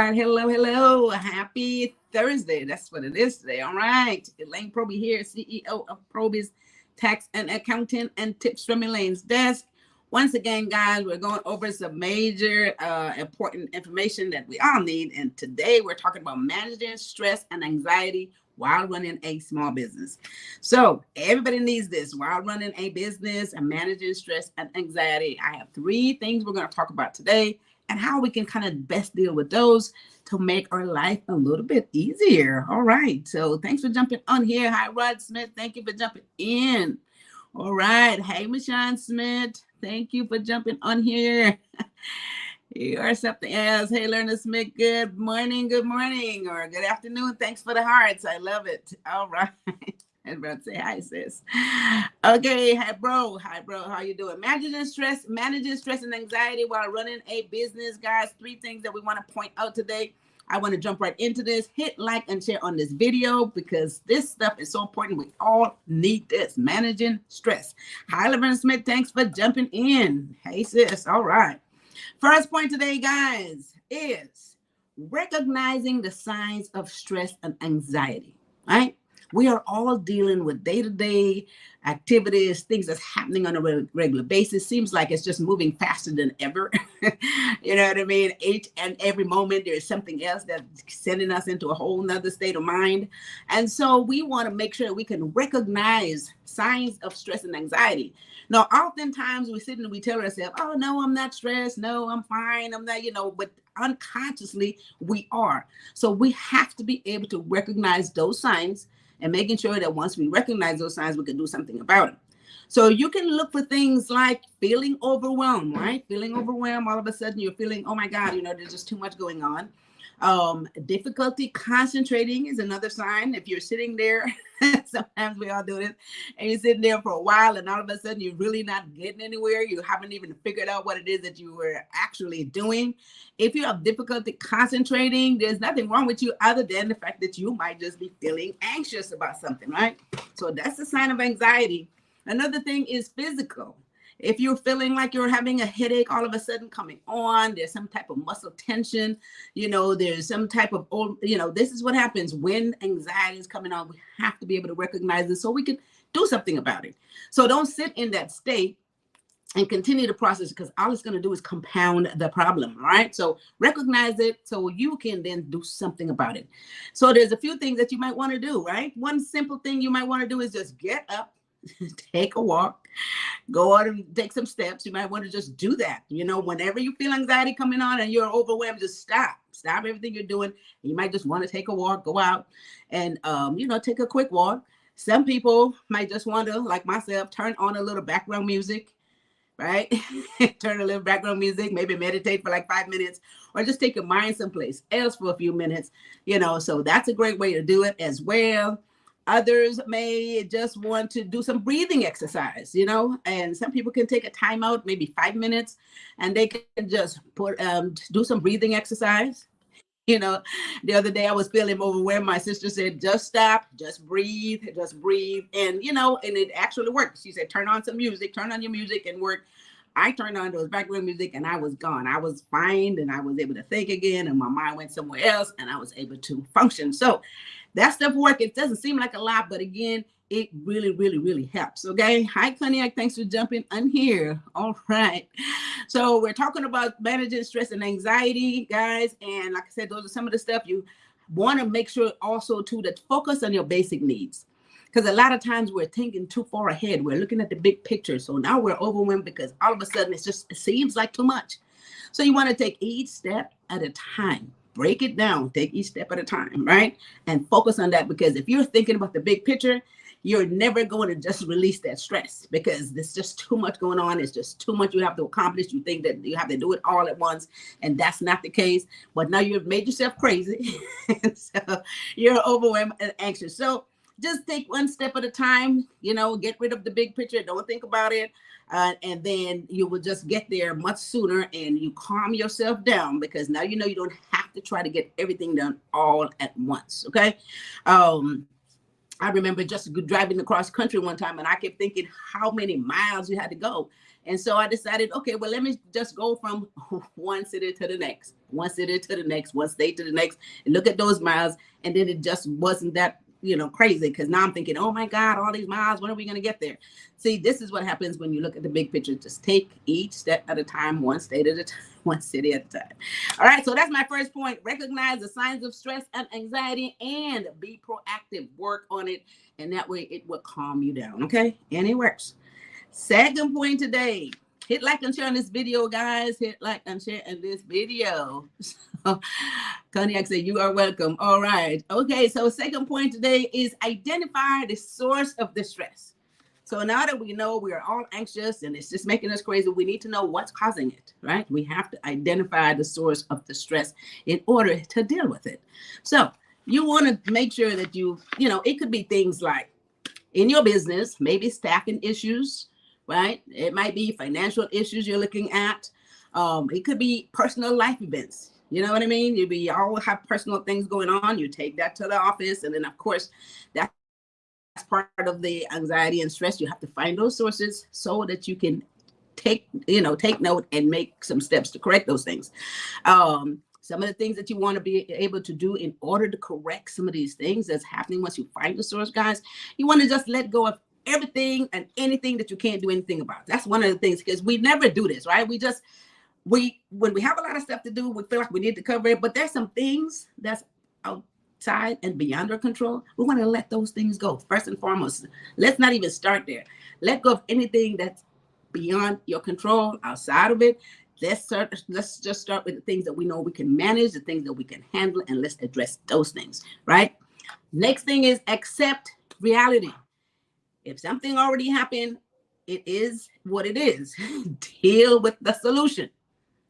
right. Hello, hello. Happy Thursday. That's what it is today. All right. Elaine Proby here, CEO of PROBY'S, tax and accounting and tips from Elaine's desk. Once again, guys, we're going over some major important information that we all need. And today we're talking about managing stress and anxiety while running a small business. So everybody needs this while running a business and managing stress and anxiety. I have three things we're going to talk about today and how we can kind of best deal with those to make our life a little bit easier. All right. So thanks for jumping on here. Hi, Rod Smith. Thank you for jumping in. All right. Hey, Michonne Smith. Thank you for jumping on here. Or something else. Hey, Lerner Smith. Good morning, or good afternoon. Thanks for the hearts. I love it. All right. I was about to say hi, sis. Okay, hi, bro. How you doing? Managing stress and anxiety while running a business, guys. Three things that we want to point out today. I want to jump right into this. Hit like and share on this video because this stuff is so important. We all need this. Managing stress. Hi, Lerner Smith. Thanks for jumping in. Hey, sis. All right. First point today, guys, is recognizing the signs of stress and anxiety, right? We are all dealing with day-to-day activities, things that's happening on a regular basis. Seems like it's just moving faster than ever. You know what I mean? Each and every moment, there's something else that's sending us into a whole nother state of mind. And so we want to make sure that we can recognize signs of stress and anxiety. Now, oftentimes we sit and we tell ourselves, oh, no, I'm not stressed. No, I'm fine. I'm not, but unconsciously we are. So we have to be able to recognize those signs and making sure that once we recognize those signs, we can do something about it. So you can look for things like feeling overwhelmed, right? Feeling overwhelmed. All of a sudden you're feeling, oh my God, there's just too much going on. Difficulty concentrating is another sign. If you're sitting there, sometimes we all do this, and you're sitting there for a while and all of a sudden you're really not getting anywhere. You haven't even figured out what it is that you were actually doing. If you have difficulty concentrating, there's nothing wrong with you other than the fact that you might just be feeling anxious about something, right? So that's a sign of anxiety. Another thing is physical. If you're feeling like you're having a headache all of a sudden coming on, there's some type of muscle tension, there's some type of, this is what happens when anxiety is coming on. We have to be able to recognize this so we can do something about it. So don't sit in that state and continue the process because all it's going to do is compound the problem, right? So recognize it so you can then do something about it. So there's a few things that you might want to do, right? One simple thing you might want to do is just get up, take a walk, go out and take some steps. You might want to just do that. Whenever you feel anxiety coming on and you're overwhelmed, just stop everything you're doing. You might just want to take a walk, go out and, take a quick walk. Some people might just want to, like myself, turn on a little background music, right? Turn a little background music, maybe meditate for like 5 minutes or just take your mind someplace else for a few minutes, so that's a great way to do it as well. Others may just want to do some breathing exercise, and some people can take a timeout, maybe 5 minutes, and they can just do some breathing exercise. The other day I was feeling overwhelmed. My sister said, just stop, just breathe. And, and it actually worked. She said, turn on your music and work. I turned on those background music and I was gone. I was fine and I was able to think again and my mind went somewhere else and I was able to function. So that stuff works. It doesn't seem like a lot, but again, it really, really, really helps. Okay. Hi, Cognac. Thanks for jumping on here. All right. So we're talking about managing stress and anxiety, guys. And like I said, those are some of the stuff you want to make sure also to focus on your basic needs. Because a lot of times we're thinking too far ahead. We're looking at the big picture. So now we're overwhelmed because all of a sudden it seems like too much. So you want to take each step at a time. Break it down. Take each step at a time, right? And focus on that because if you're thinking about the big picture, you're never going to just release that stress because there's just too much going on. It's just too much you have to accomplish. You think that you have to do it all at once, and that's not the case. But now you've made yourself crazy. So you're overwhelmed and anxious. So just take one step at a time, get rid of the big picture. Don't think about it. And then you will just get there much sooner and you calm yourself down because now you don't have to try to get everything done all at once. Okay. I remember just driving across country one time, and I kept thinking how many miles you had to go. And so I decided, okay, well, let me just go from one city to the next, one city to the next, one state to the next, and look at those miles. And then it just wasn't that, crazy, because now I'm thinking, oh my God, all these miles, when are we going to get there? See, this is what happens when you look at the big picture. Just take each step at a time, one state at a time, one city at a time. All right, so that's my first point. Recognize the signs of stress and anxiety and be proactive. Work on it, and that way it will calm you down, okay? And it works. Second point today. Hit like and share on this video, guys. Hit like and share in this video. So, Cognac said, you are welcome. All right. Okay, so second point today is identify the source of the stress. So now that we know we are all anxious and it's just making us crazy, we need to know what's causing it, right? We have to identify the source of the stress in order to deal with it. So you want to make sure that it could be things like in your business, maybe staffing issues, right? It might be financial issues you're looking at. It could be personal life events. You know what I mean? You all have personal things going on. You take that to the office. And then, of course, that's part of the anxiety and stress. You have to find those sources so that you can take note and make some steps to correct those things. Some of the things that you want to be able to do in order to correct some of these things that's happening once you find the source, guys, you want to just let go of everything and anything that you can't do anything about. That's one of the things, because we never do this, right? When we have a lot of stuff to do, we feel like we need to cover it, but there's some things that's outside and beyond our control. We want to let those things go. First and foremost, let's not even start there. Let go of anything that's beyond your control, outside of it. Let's just start with the things that we know we can manage, the things that we can handle, and let's address those things, right? Next thing is accept reality. If something already happened, it is what it is. Deal with the solution,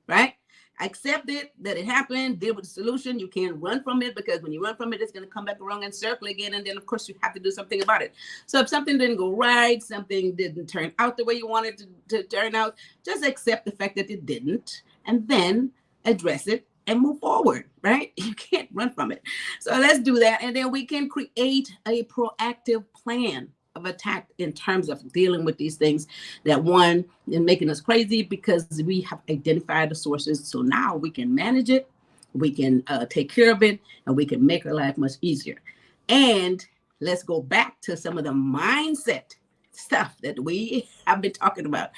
right? Accept it, that it happened, deal with the solution. You can't run from it, because when you run from it, it's going to come back around and circle again. And then, of course, you have to do something about it. So if something didn't go right, something didn't turn out the way you wanted to turn out, just accept the fact that it didn't, and then address it and move forward, right? You can't run from it. So let's do that. And then we can create a proactive plan of attack in terms of dealing with these things that one is making us crazy, because we have identified the sources. So now we can manage it, we can take care of it, and we can make our life much easier. And let's go back to some of the mindset stuff that we have been talking about.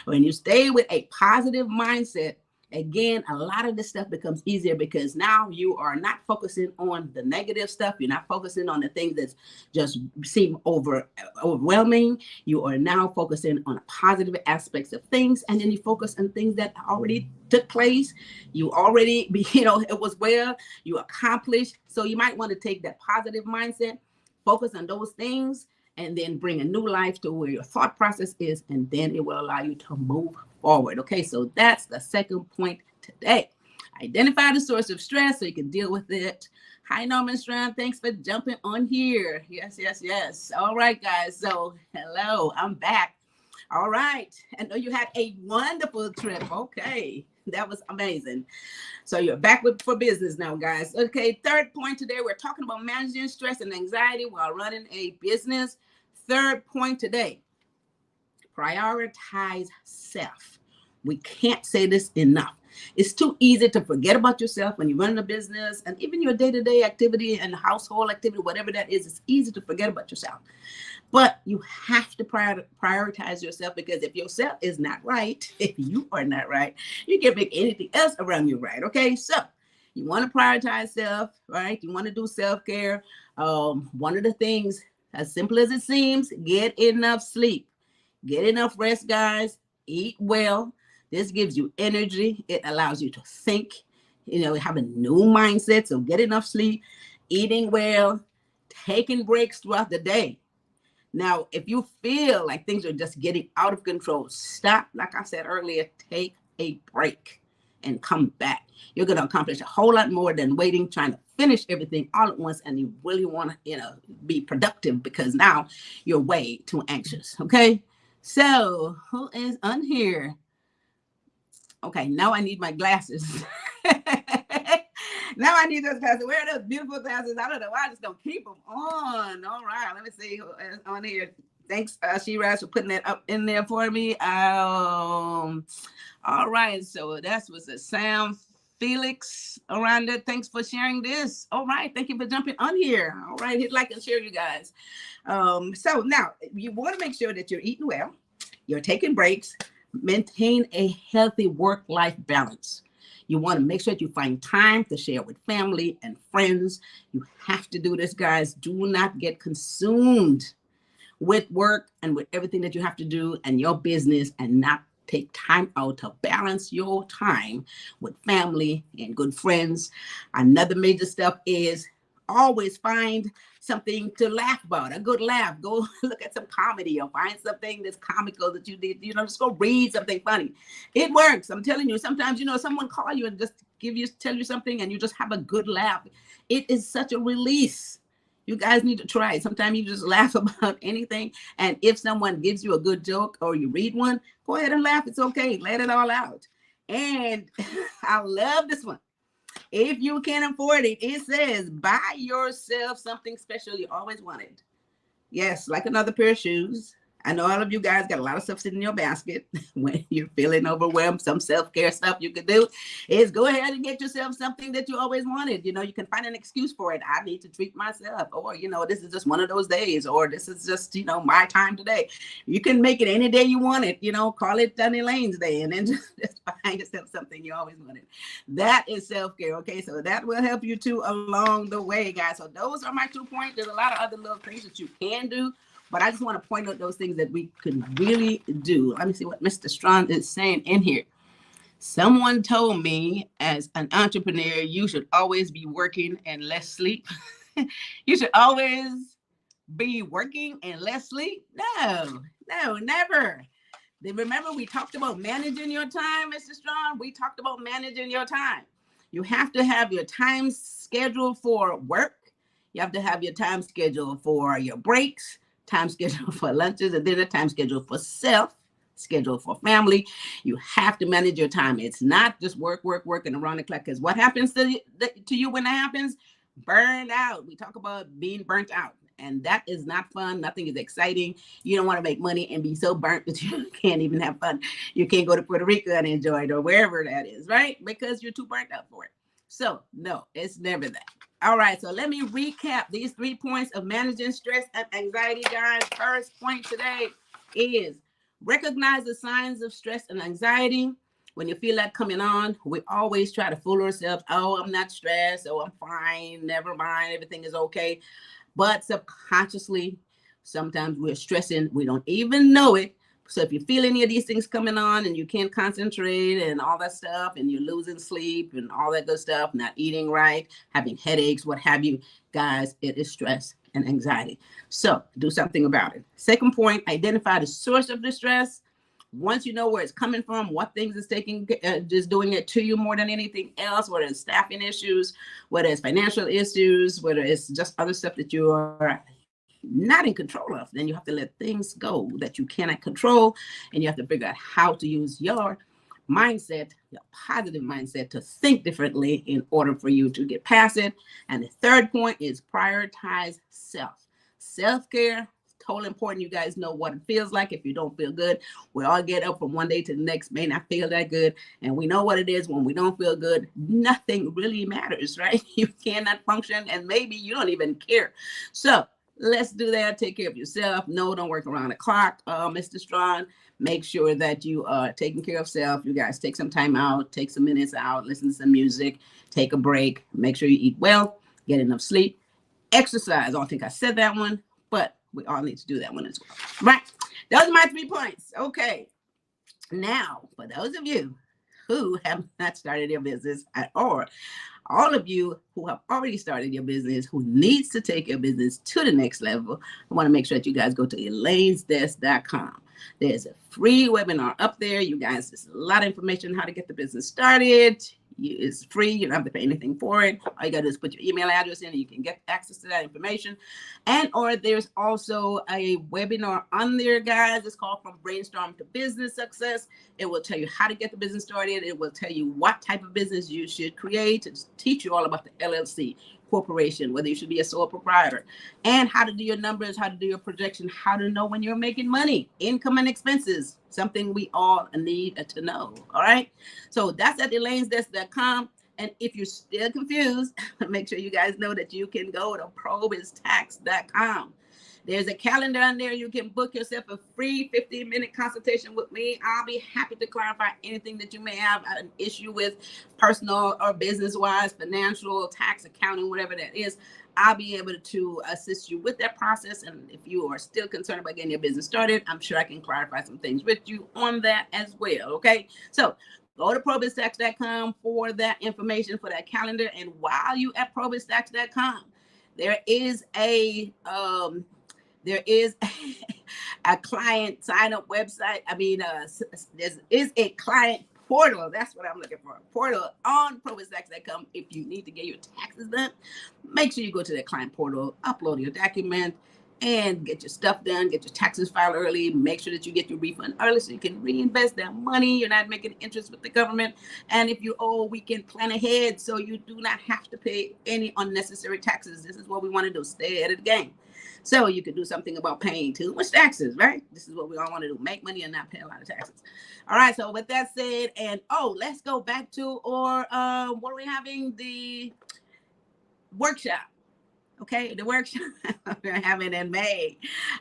When you stay with a positive mindset, again, a lot of this stuff becomes easier, because now you are not focusing on the negative stuff. You're not focusing on the things that just seem overwhelming. You are now focusing on positive aspects of things. And then you focus on things that already took place. You already, it was well, you accomplished. So you might want to take that positive mindset, focus on those things, and then bring a new life to where your thought process is, and then it will allow you to move forward. Okay, so that's the second point today. Identify the source of stress so you can deal with it. Hi, Norman Strand. Thanks for jumping on here. Yes. All right, guys. So hello, I'm back. All right. I know you had a wonderful trip. Okay, that was amazing. So you're back for business now, guys. Okay, third point today, we're talking about managing stress and anxiety while running a business. Third point today, prioritize self. We can't say this enough. It's too easy to forget about yourself when you're running a business, and even your day-to-day activity and household activity, whatever that is, it's easy to forget about yourself. But you have to prioritize yourself, because if yourself is not right, if you are not right, you can't make anything else around you right. Okay, so you want to prioritize self, right? You want to do self-care. One of the things, as simple as it seems, get enough sleep, get enough rest, guys. Eat well. This gives you energy. It allows you to think, have a new mindset. So get enough sleep, eating well, taking breaks throughout the day. Now, if you feel like things are just getting out of control, stop. Like I said earlier, take a break and come back. You're going to accomplish a whole lot more than waiting, trying to finish everything all at once. And you really want to, be productive, because now you're way too anxious. Okay. So who is on here? Okay. Now I need my glasses. Now I need those glasses. Where are those beautiful glasses? I don't know why I just don't keep them on. All right, let me see who is on here. Thanks, Shiraz, for putting that up in there for me. All right, so that was the Sam Felix around it. Thanks for sharing this. All right, thank you for jumping on here. All right, hit like and share, you guys. So now you want to make sure that you're eating well, you're taking breaks, maintain a healthy work-life balance. You want to make sure that you find time to share with family and friends. You have to do this, guys. Do not get consumed with work and with everything that you have to do and your business and not take time out to balance your time with family and good friends. Another major step is always find something to laugh about, a good laugh. Go look at some comedy or find something that's comical that you did, just go read something funny. It works. I'm telling you, sometimes, someone call you and just tell you something and you just have a good laugh. It is such a release. You guys need to try it. Sometimes you just laugh about anything. And if someone gives you a good joke or you read one, go ahead and laugh. It's okay. Let it all out. And I love this one. If you can afford it, it says, buy yourself something special you always wanted. Yes, like another pair of shoes. I know all of you guys got a lot of stuff sitting in your basket when you're feeling overwhelmed. Some self-care stuff you could do is go ahead and get yourself something that you always wanted. You can find an excuse for it. I need to treat myself, or, this is just one of those days, or this is just, my time today. You can make it any day you want it, call it Elaine's day, and then just find yourself something you always wanted. That is self-care. Okay. So that will help you too along the way, guys. So those are my 2 points. There's a lot of other little things that you can do, but I just want to point out those things that we could really do. Let me see what Mr. Strong is saying in here. Someone told me as an entrepreneur, you should always be working and less sleep. You should always be working and less sleep. No, never. Remember we talked about managing your time, Mr. Strong? We talked about managing your time. You have to have your time scheduled for work. You have to have your time scheduled for your breaks, time schedule for lunches, and then a time schedule for self, schedule for family. You have to manage your time. It's not just work, and around the clock. Because what happens to you when that happens? Burned out. We talk about being burnt out, and that is not fun. Nothing is exciting. You don't want to make money and be so burnt that you can't even have fun. You can't go to Puerto Rico and enjoy it, or wherever that is, right? Because you're too burnt out for it. So no, it's never that. All right, so let me recap these 3 points of managing stress and anxiety, guys. First point today is recognize the signs of stress and anxiety. When you feel that coming on, we always try to fool ourselves. Oh, I'm not stressed. Oh, I'm fine. Never mind. Everything is okay. But subconsciously, sometimes we're stressing. We don't even know it. So if you feel any of these things coming on and you can't concentrate and all that stuff, and you're losing sleep and all that good stuff, not eating right, having headaches, what have you, guys, it is stress and anxiety. So do something about it. Second point, identify the source of the stress. Once you know where it's coming from, what things is just doing it to you more than anything else, whether it's staffing issues, whether it's financial issues, whether it's just other stuff that you are not in control of, then you have to let things go that you cannot control, and you have to figure out how to use your mindset, your positive mindset, to think differently in order for you to get past it. And the third point is prioritize self-care. Totally important. You guys know what it feels like if you don't feel good. We all get up from one day to the next, may not feel that good, and we know what it is when we don't feel good. Nothing really matters, right? You cannot function, and maybe you don't even care. So let's do that. Take care of yourself. No, don't work around the clock, Mr. Strong. Make sure that you are taking care of self. You guys take some time out, take some minutes out, listen to some music, take a break. Make sure you eat well, get enough sleep, exercise. I don't think I said that one, but we all need to do that one as well. Right. Those are my 3 points. Okay. Now, for those of you who have not started your business or all of you who have already started your business, who needs to take your business to the next level, I want to make sure that you guys go to elainesdesk.com. There's a free webinar up there. You guys, there's a lot of information on how to get the business started. It's free. You don't have to pay anything for it. All you got to do is put your email address in and you can get access to that information. And or there's also a webinar on there, guys. It's called From Brainstorm to Business Success. It will tell you how to get the business started. It will tell you what type of business you should create, to teach you all about the LLC, corporation, whether you should be a sole proprietor, and how to do your numbers, how to do your projection, how to know when you're making money, income and expenses, something we all need to know. All right. So that's at elainesdesk.com. And if you're still confused, make sure you guys know that you can go to PROBY'S.com. There's a calendar on there. You can book yourself a free 15-minute consultation with me. I'll be happy to clarify anything that you may have an issue with, personal or business-wise, financial, tax, accounting, whatever that is. I'll be able to assist you with that process. And if you are still concerned about getting your business started, I'm sure I can clarify some things with you on that as well. Okay. So go to PROBY'S.com for that information, for that calendar. And while you at PROBY'S.com, there is a a client sign up website. I mean, there is a client portal. That's what I'm looking for. A portal on PROBY'S.com. If you need to get your taxes done, make sure you go to that client portal, upload your document, and get your stuff done. Get your taxes filed early. Make sure that you get your refund early so you can reinvest that money. You're not making interest with the government. And if you owe, we can plan ahead so you do not have to pay any unnecessary taxes. This is what we want to do. Stay ahead of the game. So you could do something about paying too much taxes, right? This is what we all want to do. Make money and not pay a lot of taxes. All right. So with that said, and let's go back to what are we having? The workshop. Okay, the workshop we're having in May.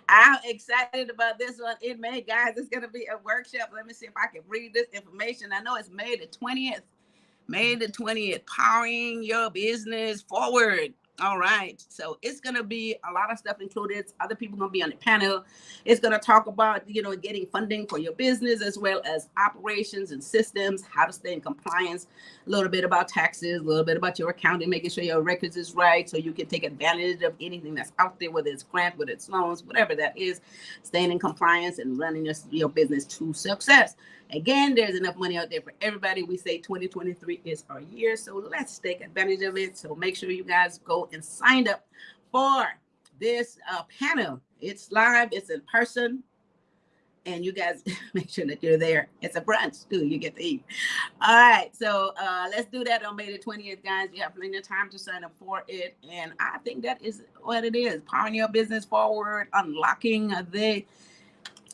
I'm excited about this one in May, guys. It's going to be a workshop. Let me see if I can read this information. I know it's May the 20th. May the 20th, powering your business forward. All right. So it's going to be a lot of stuff included. Other people going to be on the panel. It's going to talk about, getting funding for your business, as well as operations and systems, how to stay in compliance, a little bit about taxes, a little bit about your accounting, making sure your records is right so you can take advantage of anything that's out there, whether it's grant, whether it's loans, whatever that is, staying in compliance and running your business to success. Again, there's enough money out there for everybody. We say 2023 is our year, so let's take advantage of it. So make sure you guys go and sign up for this panel. It's live, it's in person, and you guys make sure that you're there. It's a brunch too, you get to eat. All right, so let's do that on May the 20th, guys. You have plenty of time to sign up for it, and I think that is what it is. Powering your business forward, unlocking the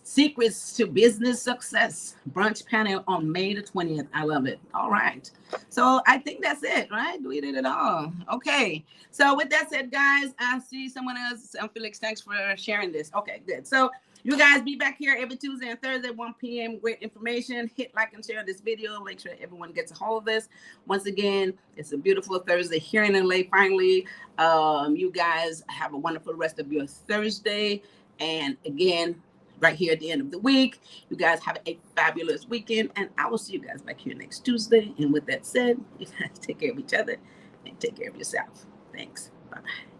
secrets to business success brunch panel on May the 20th. I love it. All right. So I think that's it, right? We did it all. Okay. So with that said, guys, I see someone else. Felix, thanks for sharing this. Okay, good. So you guys be back here every Tuesday and Thursday, 1 p.m. Great information. Hit like and share this video. Make sure everyone gets a hold of this. Once again, it's a beautiful Thursday here in LA. Finally, you guys have a wonderful rest of your Thursday. And again, right here at the end of the week, you guys have a fabulous weekend, and I will see you guys back here next Tuesday. And with that said, you guys take care of each other and take care of yourself. Thanks. Bye-bye.